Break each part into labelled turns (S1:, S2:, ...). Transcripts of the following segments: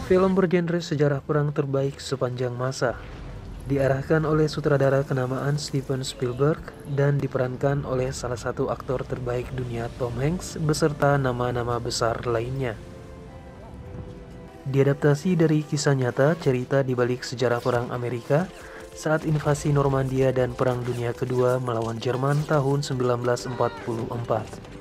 S1: Film bergenre sejarah perang terbaik sepanjang masa, diarahkan oleh sutradara kenamaan Steven Spielberg dan diperankan oleh salah satu aktor terbaik dunia Tom Hanks beserta nama-nama besar lainnya. Diadaptasi dari kisah nyata cerita di balik sejarah perang Amerika saat invasi Normandia dan Perang Dunia Kedua melawan Jerman tahun 1944.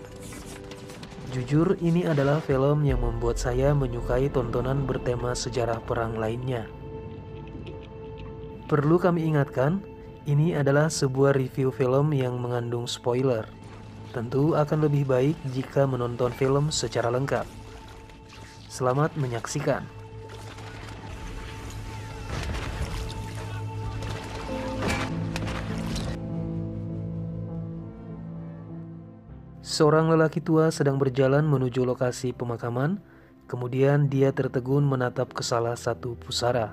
S1: Jujur, ini adalah film yang membuat saya menyukai tontonan bertema sejarah perang lainnya. Perlu kami ingatkan, ini adalah sebuah review film yang mengandung spoiler. Tentu akan lebih baik jika menonton film secara lengkap. Selamat menyaksikan. Seorang lelaki tua sedang berjalan menuju lokasi pemakaman, kemudian dia tertegun menatap ke salah satu pusara.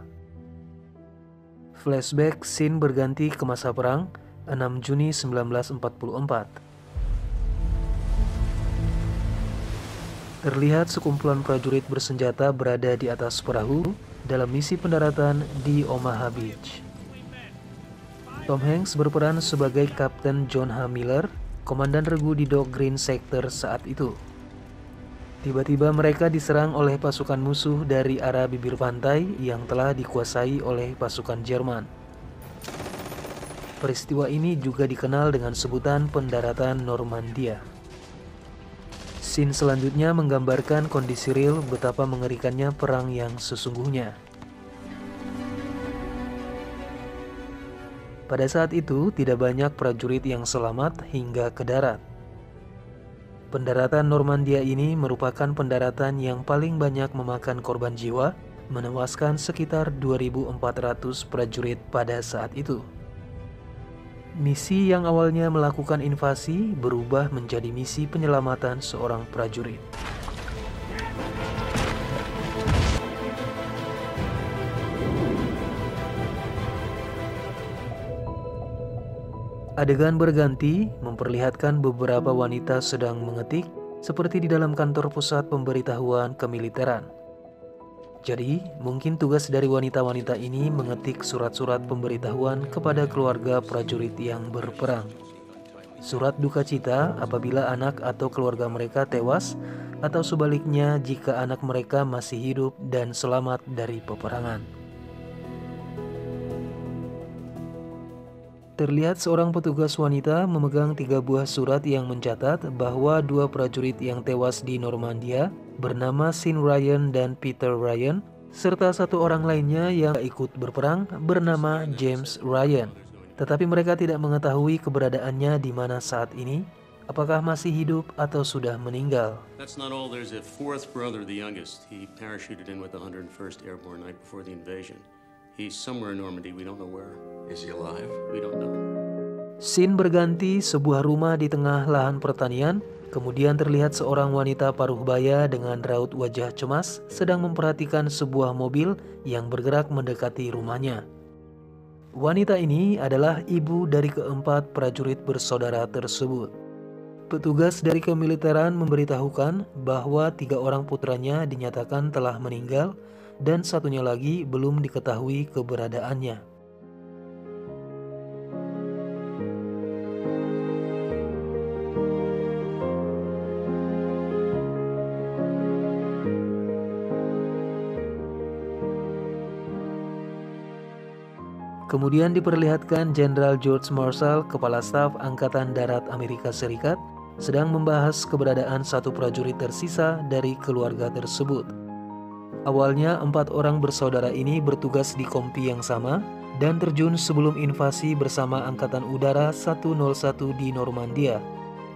S1: Flashback scene berganti ke masa perang, 6 Juni 1944. Terlihat sekumpulan prajurit bersenjata berada di atas perahu dalam misi pendaratan di Omaha Beach. Tom Hanks berperan sebagai Kapten John H. Miller, komandan regu di Dock Green Sector saat itu. Tiba-tiba mereka diserang oleh pasukan musuh dari arah bibir pantai yang telah dikuasai oleh pasukan Jerman. Peristiwa ini juga dikenal dengan sebutan pendaratan Normandia. Scene selanjutnya menggambarkan kondisi real betapa mengerikannya perang yang sesungguhnya. Pada saat itu, tidak banyak prajurit yang selamat hingga ke darat. Pendaratan Normandia ini merupakan pendaratan yang paling banyak memakan korban jiwa, menewaskan sekitar 2.400 prajurit pada saat itu. Misi yang awalnya melakukan invasi berubah menjadi misi penyelamatan seorang prajurit. Adegan berganti memperlihatkan beberapa wanita sedang mengetik seperti di dalam kantor pusat pemberitahuan kemiliteran. Jadi, mungkin tugas dari wanita-wanita ini mengetik surat-surat pemberitahuan kepada keluarga prajurit yang berperang. Surat duka cita apabila anak atau keluarga mereka tewas, atau sebaliknya jika anak mereka masih hidup dan selamat dari peperangan. Terlihat seorang petugas wanita memegang 3 buah surat yang mencatat bahwa 2 prajurit yang tewas di Normandia bernama Sean Ryan dan Peter Ryan, serta 1 orang lainnya yang ikut berperang bernama James Ryan. Tetapi mereka tidak mengetahui keberadaannya di mana saat ini, apakah masih hidup atau sudah meninggal.
S2: That's not all. There's a 4th brother, the youngest. He parachuted in with the 101st Airborne night before the invasion. He's somewhere in Normandy, we don't know where. Is he alive? We don't know.
S1: Scene berganti sebuah rumah di tengah lahan pertanian, kemudian terlihat seorang wanita paruh baya dengan raut wajah cemas sedang memperhatikan sebuah mobil yang bergerak mendekati rumahnya. Wanita ini adalah ibu dari keempat prajurit bersaudara tersebut. Petugas dari kemiliteran memberitahukan bahwa 3 orang putranya dinyatakan telah meninggal dan satunya lagi belum diketahui keberadaannya. Kemudian diperlihatkan Jenderal George Marshall, Kepala Staf Angkatan Darat Amerika Serikat, sedang membahas keberadaan 1 prajurit tersisa dari keluarga tersebut. Awalnya 4 orang bersaudara ini bertugas di kompi yang sama dan terjun sebelum invasi bersama Angkatan Udara 101 di Normandia.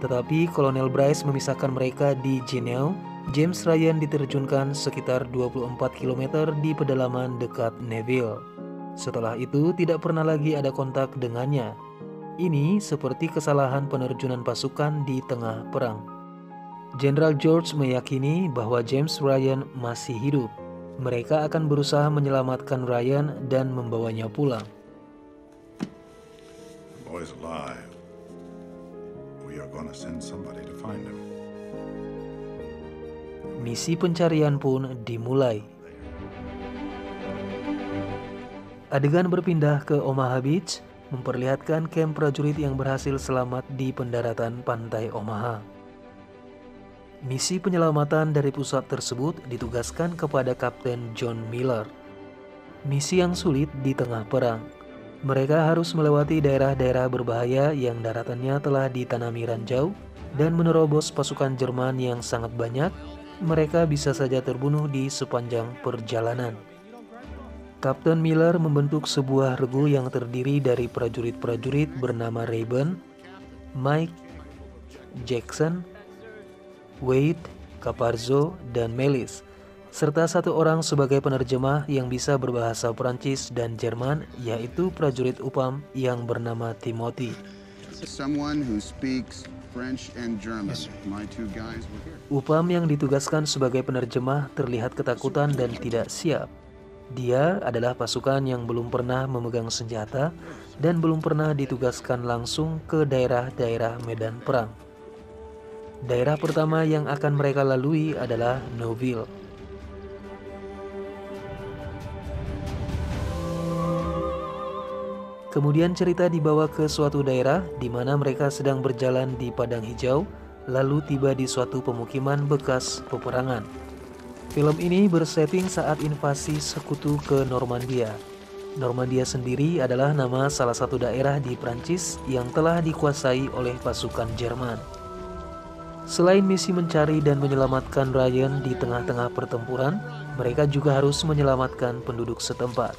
S1: Tetapi Kolonel Bryce memisahkan mereka di Geneau. James Ryan diterjunkan sekitar 24 km di pedalaman dekat Neville. Setelah itu tidak pernah lagi ada kontak dengannya. Ini seperti kesalahan penerjunan pasukan di tengah perang. Jenderal George meyakini bahwa James Ryan masih hidup. Mereka akan berusaha menyelamatkan Ryan dan membawanya pulang.
S3: The boy's alive. We are gonna send somebody to find him.
S1: Misi pencarian pun dimulai. Adegan berpindah ke Omaha Beach, memperlihatkan kamp prajurit yang berhasil selamat di pendaratan pantai Omaha. Misi penyelamatan dari pusat tersebut ditugaskan kepada Kapten John Miller. Misi yang sulit di tengah perang. Mereka harus melewati daerah-daerah berbahaya yang daratannya telah ditanami ranjau dan menerobos pasukan Jerman yang sangat banyak. Mereka bisa saja terbunuh di sepanjang perjalanan. Kapten Miller membentuk sebuah regu yang terdiri dari prajurit-prajurit bernama Rayburn, Mike, Jackson, Wade, Caparzo, dan Melis, serta satu orang sebagai penerjemah yang bisa berbahasa Prancis dan Jerman, yaitu prajurit UPAM yang bernama Timothy.
S4: Someone who speaks French and German. My two guys were here.
S1: UPAM yang ditugaskan sebagai penerjemah terlihat ketakutan dan tidak siap. Dia adalah pasukan yang belum pernah memegang senjata dan belum pernah ditugaskan langsung ke daerah-daerah medan perang. Daerah pertama yang akan mereka lalui adalah Nouville. Kemudian cerita dibawa ke suatu daerah di mana mereka sedang berjalan di padang hijau, lalu tiba di suatu pemukiman bekas peperangan. Film ini bersetting saat invasi sekutu ke Normandia. Normandia sendiri adalah nama salah satu daerah di Prancis yang telah dikuasai oleh pasukan Jerman. Selain misi mencari dan menyelamatkan Ryan di tengah-tengah pertempuran, mereka juga harus menyelamatkan penduduk setempat.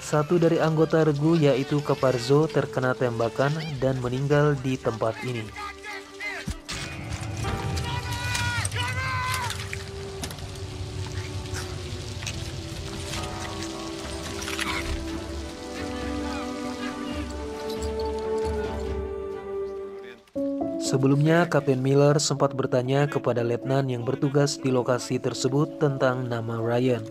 S1: Satu dari anggota regu yaitu Caparzo terkena tembakan dan meninggal di tempat ini. Sebelumnya, Kapten Miller sempat bertanya kepada letnan yang bertugas di lokasi tersebut tentang nama Ryan.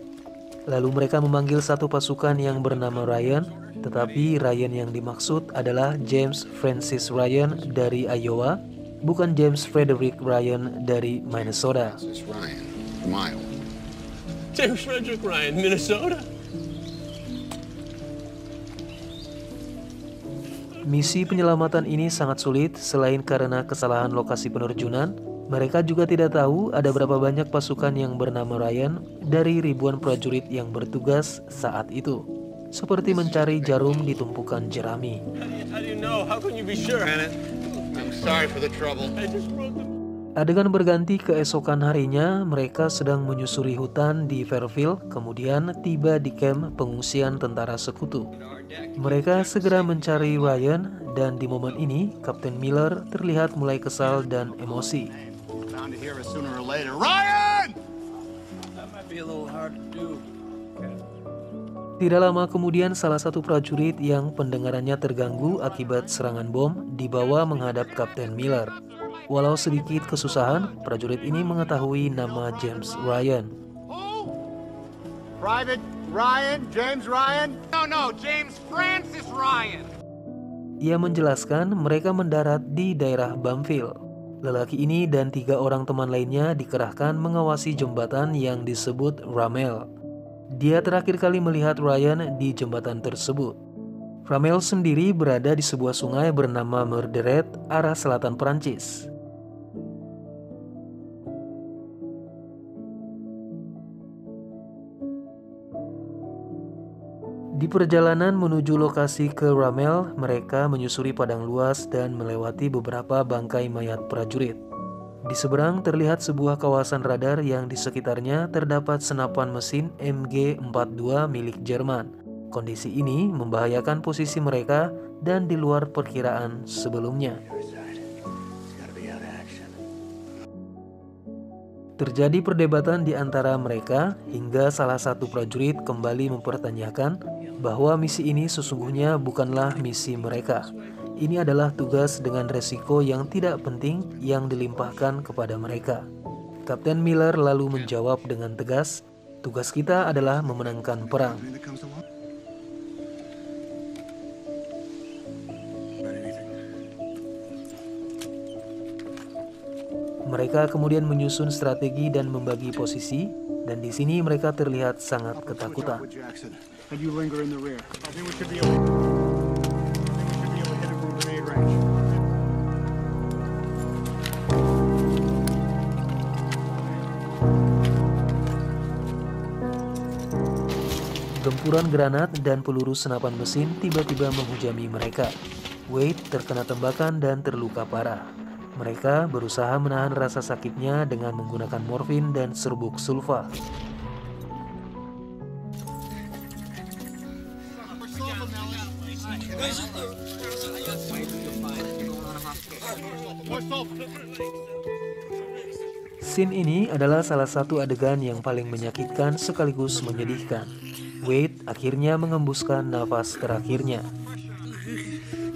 S1: Lalu mereka memanggil satu pasukan yang bernama Ryan, tetapi Ryan yang dimaksud adalah James Francis Ryan dari Iowa, bukan James Frederick Ryan dari Minnesota.
S4: Ryan, Mile.
S5: James Frederick Ryan, Minnesota.
S1: Misi penyelamatan ini sangat sulit selain karena kesalahan lokasi penerjunan. Mereka juga tidak tahu ada berapa banyak pasukan yang bernama Ryan dari ribuan prajurit yang bertugas saat itu. Seperti mencari jarum di tumpukan jerami.
S5: How do you know? How can you be sure?
S4: I'm sorry for the trouble.
S5: I just wrote the...
S1: Adegan berganti keesokan harinya, mereka sedang menyusuri hutan di Fairfield, kemudian tiba di kamp pengungsian tentara sekutu. Mereka segera mencari Ryan, dan di momen ini, Kapten Miller terlihat mulai kesal dan emosi.
S4: Bound to hear us sooner or later. Ryan!
S5: That might be a little hard to do.
S1: Tidak lama kemudian, salah satu prajurit yang pendengarannya terganggu akibat serangan bom dibawa menghadap Kapten Miller. Walau sedikit kesusahan, prajurit ini mengetahui nama James Ryan.
S4: Private Ryan? James Ryan?
S6: No, James Francis Ryan.
S1: Ia menjelaskan mereka mendarat di daerah Bumfield. Lelaki ini dan 3 orang teman lainnya dikerahkan mengawasi jembatan yang disebut Ramel. Dia terakhir kali melihat Ryan di jembatan tersebut. Ramel sendiri berada di sebuah sungai bernama Merderet, arah selatan Prancis. Di perjalanan menuju lokasi ke Ramel, mereka menyusuri padang luas dan melewati beberapa bangkai mayat prajurit. Di seberang terlihat sebuah kawasan radar yang di sekitarnya terdapat senapan mesin MG42 milik Jerman. Kondisi ini membahayakan posisi mereka dan di luar perkiraan sebelumnya. Terjadi perdebatan di antara mereka hingga salah satu prajurit kembali mempertanyakan bahwa misi ini sesungguhnya bukanlah misi mereka. Ini adalah tugas dengan resiko yang tidak penting yang dilimpahkan kepada mereka. Kapten Miller lalu menjawab dengan tegas, tugas kita adalah memenangkan perang. Mereka kemudian menyusun strategi dan membagi posisi, dan di sini mereka terlihat sangat ketakutan.
S7: and you linger in the rear. I think we should be able to hit it from grenade range.
S1: Gempuran granat dan peluru senapan mesin tiba-tiba menghujami mereka. Wade terkena tembakan dan terluka parah. Mereka berusaha menahan rasa sakitnya dengan menggunakan morfin dan serbuk sulfa. Scene ini adalah salah satu adegan yang paling menyakitkan sekaligus menyedihkan. Wade akhirnya mengembuskan nafas terakhirnya.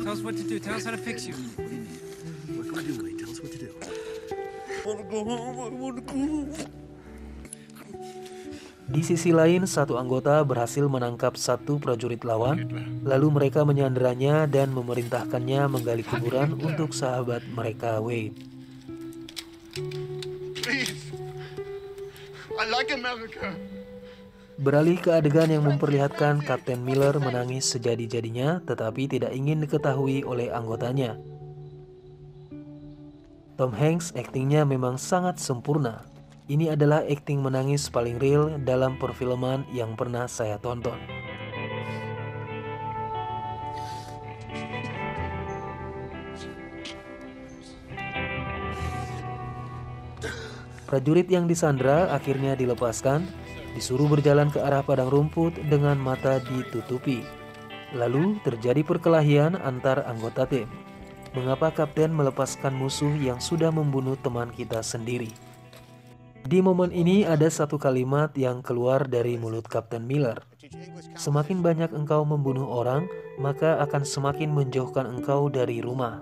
S8: Tell us what to do. Tell us how to fix you.
S3: What can we do, Wade? Tell us what to do.
S1: Di sisi lain, satu anggota berhasil menangkap satu prajurit lawan, lalu mereka menyanderanya dan memerintahkannya menggali kuburan untuk sahabat mereka, Wade.
S3: Please. I like America.
S1: Beralih ke adegan yang memperlihatkan Kapten Miller menangis sejadi-jadinya tetapi tidak ingin diketahui oleh anggotanya. Tom Hanks aktingnya memang sangat sempurna. Ini adalah akting menangis paling real dalam perfilman yang pernah saya tonton. Prajurit yang disandra akhirnya dilepaskan, disuruh berjalan ke arah padang rumput dengan mata ditutupi. Lalu terjadi perkelahian antar anggota tim. Mengapa kapten melepaskan musuh yang sudah membunuh teman kita sendiri? Di momen ini ada satu kalimat yang keluar dari mulut Kapten Miller. Semakin banyak engkau membunuh orang, maka akan semakin menjauhkan engkau dari rumah.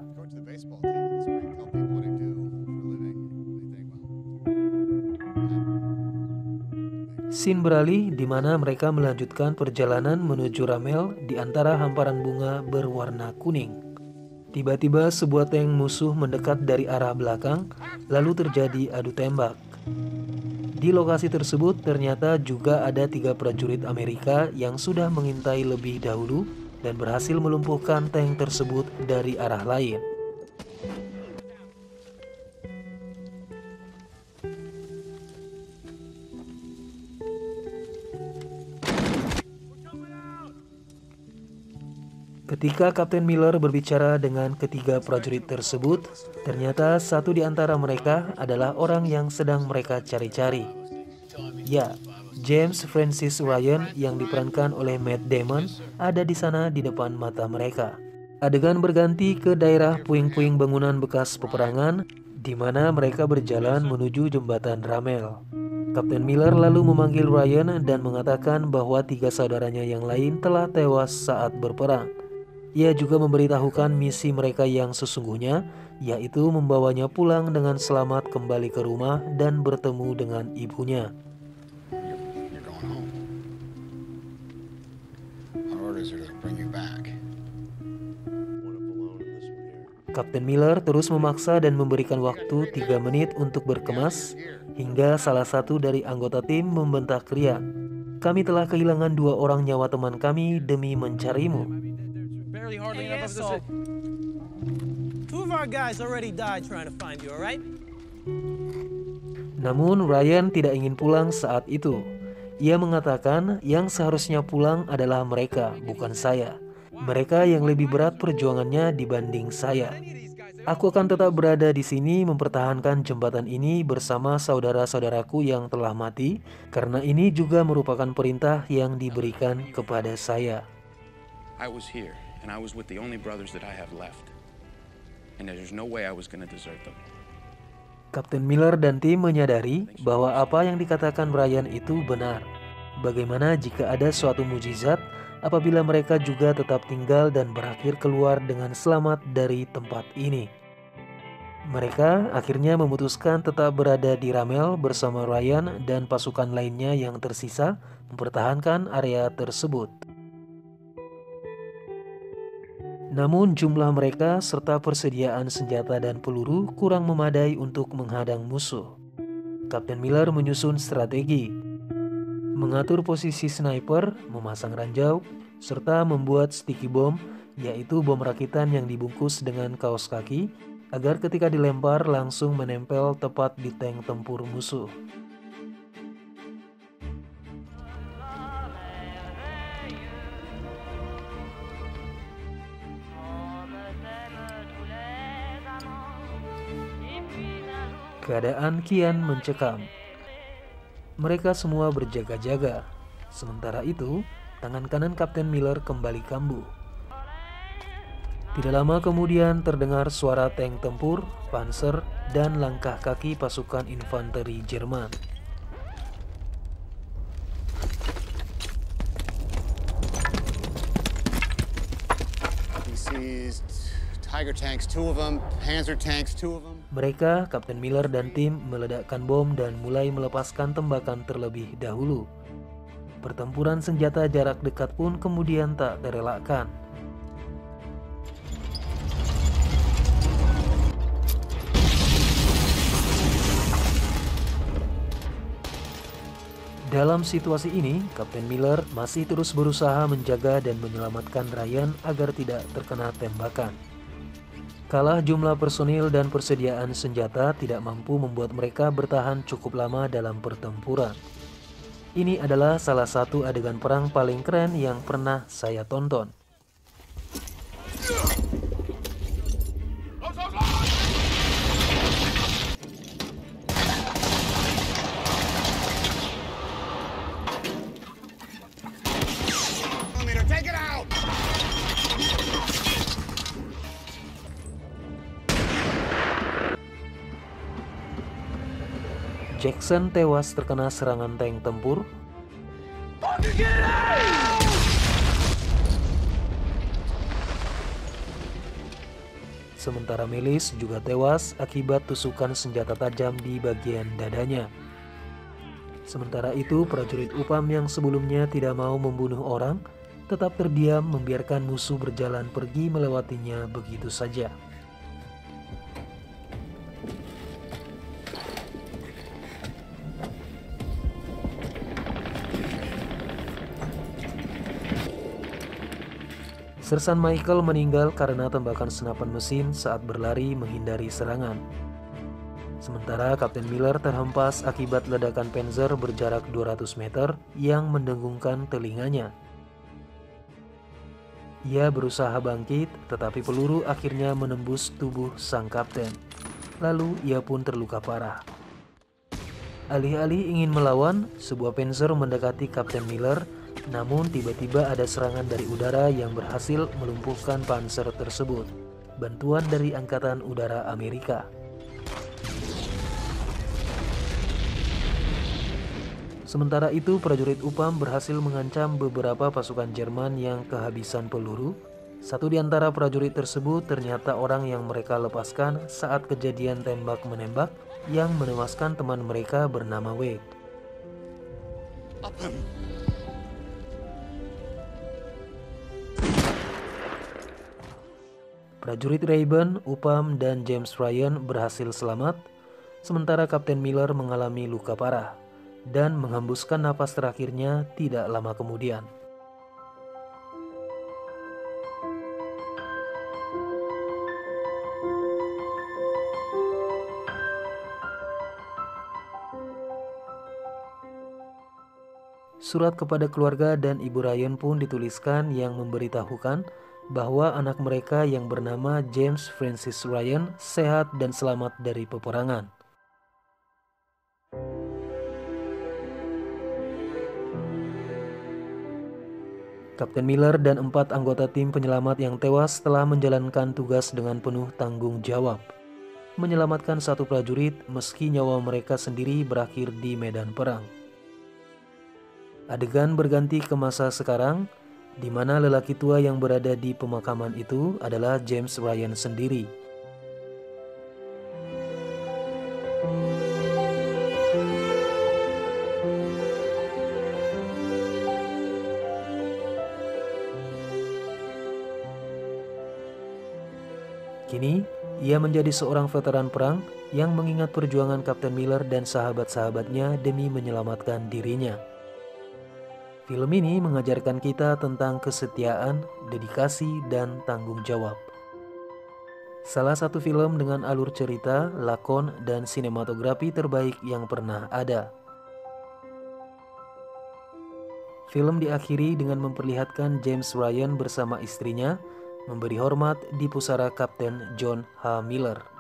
S1: Scene beralih di mana mereka melanjutkan perjalanan menuju Ramel di antara hamparan bunga berwarna kuning. Tiba-tiba sebuah tank musuh mendekat dari arah belakang, lalu terjadi adu tembak. Di lokasi tersebut ternyata juga ada 3 prajurit Amerika yang sudah mengintai lebih dahulu dan berhasil melumpuhkan tank tersebut dari arah lain. Ketika Kapten Miller berbicara dengan ketiga prajurit tersebut, ternyata satu di antara mereka adalah orang yang sedang mereka cari-cari. Ya, James Francis Ryan yang diperankan oleh Matt Damon ada di sana di depan mata mereka. Adegan berganti ke daerah puing-puing bangunan bekas peperangan, di mana mereka berjalan menuju jembatan Ramel. Kapten Miller lalu memanggil Ryan dan mengatakan bahwa 3 saudaranya yang lain telah tewas saat berperang. Ia juga memberitahukan misi mereka yang sesungguhnya, yaitu membawanya pulang dengan selamat kembali ke rumah dan bertemu dengan ibunya. Kapten Miller terus memaksa dan memberikan waktu 3 menit untuk berkemas, hingga salah satu dari anggota tim membentak riang, "Kami telah kehilangan 2 orang nyawa teman kami demi mencarimu."
S5: Hey, asshole. 2 of our guys already died trying to find you, alright?
S1: Namun Ryan tidak ingin pulang saat itu. Ia mengatakan yang seharusnya pulang adalah mereka, bukan saya. Mereka yang lebih berat perjuangannya dibanding saya. Aku akan tetap berada di sini mempertahankan jembatan ini bersama saudara-saudaraku yang telah mati, karena ini juga merupakan perintah yang diberikan kepada saya.
S9: I was here. And I was with the only brothers that I have left. And there's no way I was going to desert them.
S1: Kapten Miller dan tim menyadari bahwa apa yang dikatakan Ryan itu benar. Bagaimana jika ada suatu mukjizat apabila mereka juga tetap tinggal dan berakhir keluar dengan selamat dari tempat ini? Mereka akhirnya memutuskan tetap berada di Ramel bersama Ryan dan pasukan lainnya yang tersisa mempertahankan area tersebut. Namun jumlah mereka serta persediaan senjata dan peluru kurang memadai untuk menghadang musuh. Kapten Miller menyusun strategi. mengatur posisi sniper, memasang ranjau, serta membuat sticky bomb, yaitu bom rakitan yang dibungkus dengan kaos kaki, agar ketika dilempar langsung menempel tepat di tank tempur musuh. Keadaan kian mencekam. Mereka semua berjaga-jaga. Sementara itu, tangan kanan Kapten Miller kembali kambuh. Tidak lama kemudian terdengar suara tank tempur, panser, dan langkah kaki pasukan infanteri Jerman.
S4: He seized Tiger tanks, 2 of them, Panzer tanks, 2 of them.
S1: Mereka, Kapten Miller dan tim meledakkan bom dan mulai melepaskan tembakan terlebih dahulu. Pertempuran senjata jarak dekat pun kemudian tak terelakkan. Dalam situasi ini, Kapten Miller masih terus berusaha menjaga dan menyelamatkan Ryan agar tidak terkena tembakan. Kalah jumlah personil dan persediaan senjata tidak mampu membuat mereka bertahan cukup lama dalam pertempuran. Ini adalah salah satu adegan perang paling keren yang pernah saya tonton. Jackson tewas terkena serangan tank tempur. Sementara Melis juga tewas akibat tusukan senjata tajam di bagian dadanya. Sementara itu, prajurit UPAM yang sebelumnya tidak mau membunuh orang, tetap terdiam membiarkan musuh berjalan pergi melewatinya begitu saja. Sersan Michael meninggal karena tembakan senapan mesin saat berlari menghindari serangan. Sementara Kapten Miller terhempas akibat ledakan Panzer berjarak 200 meter yang mendengungkan telinganya. Ia berusaha bangkit, tetapi peluru akhirnya menembus tubuh sang kapten. Lalu ia pun terluka parah. Alih-alih ingin melawan, sebuah Panzer mendekati Kapten Miller. Namun tiba-tiba ada serangan dari udara yang berhasil melumpuhkan panser tersebut. Bantuan dari Angkatan Udara Amerika. Sementara itu, prajurit UPAM berhasil mengancam beberapa pasukan Jerman yang kehabisan peluru. Satu di antara prajurit tersebut ternyata orang yang mereka lepaskan saat kejadian tembak-menembak yang menewaskan teman mereka bernama Wade. Prajurit Rayburn, UPAM, dan James Ryan berhasil selamat, sementara Kapten Miller mengalami luka parah dan menghembuskan napas terakhirnya tidak lama kemudian. Surat kepada keluarga dan Ibu Ryan pun dituliskan yang memberitahukan bahwa anak mereka yang bernama James Francis Ryan sehat dan selamat dari peperangan. Kapten Miller dan 4 anggota tim penyelamat yang tewas telah menjalankan tugas dengan penuh tanggung jawab, menyelamatkan satu prajurit meski nyawa mereka sendiri berakhir di medan perang. Adegan berganti ke masa sekarang, di mana lelaki tua yang berada di pemakaman itu adalah James Ryan sendiri. Kini, ia menjadi seorang veteran perang yang mengingat perjuangan Kapten Miller dan sahabat-sahabatnya demi menyelamatkan dirinya. Film ini mengajarkan kita tentang kesetiaan, dedikasi, dan tanggung jawab. Salah satu film dengan alur cerita, lakon, dan sinematografi terbaik yang pernah ada. Film diakhiri dengan memperlihatkan James Ryan bersama istrinya memberi hormat di pusara Kapten John H. Miller.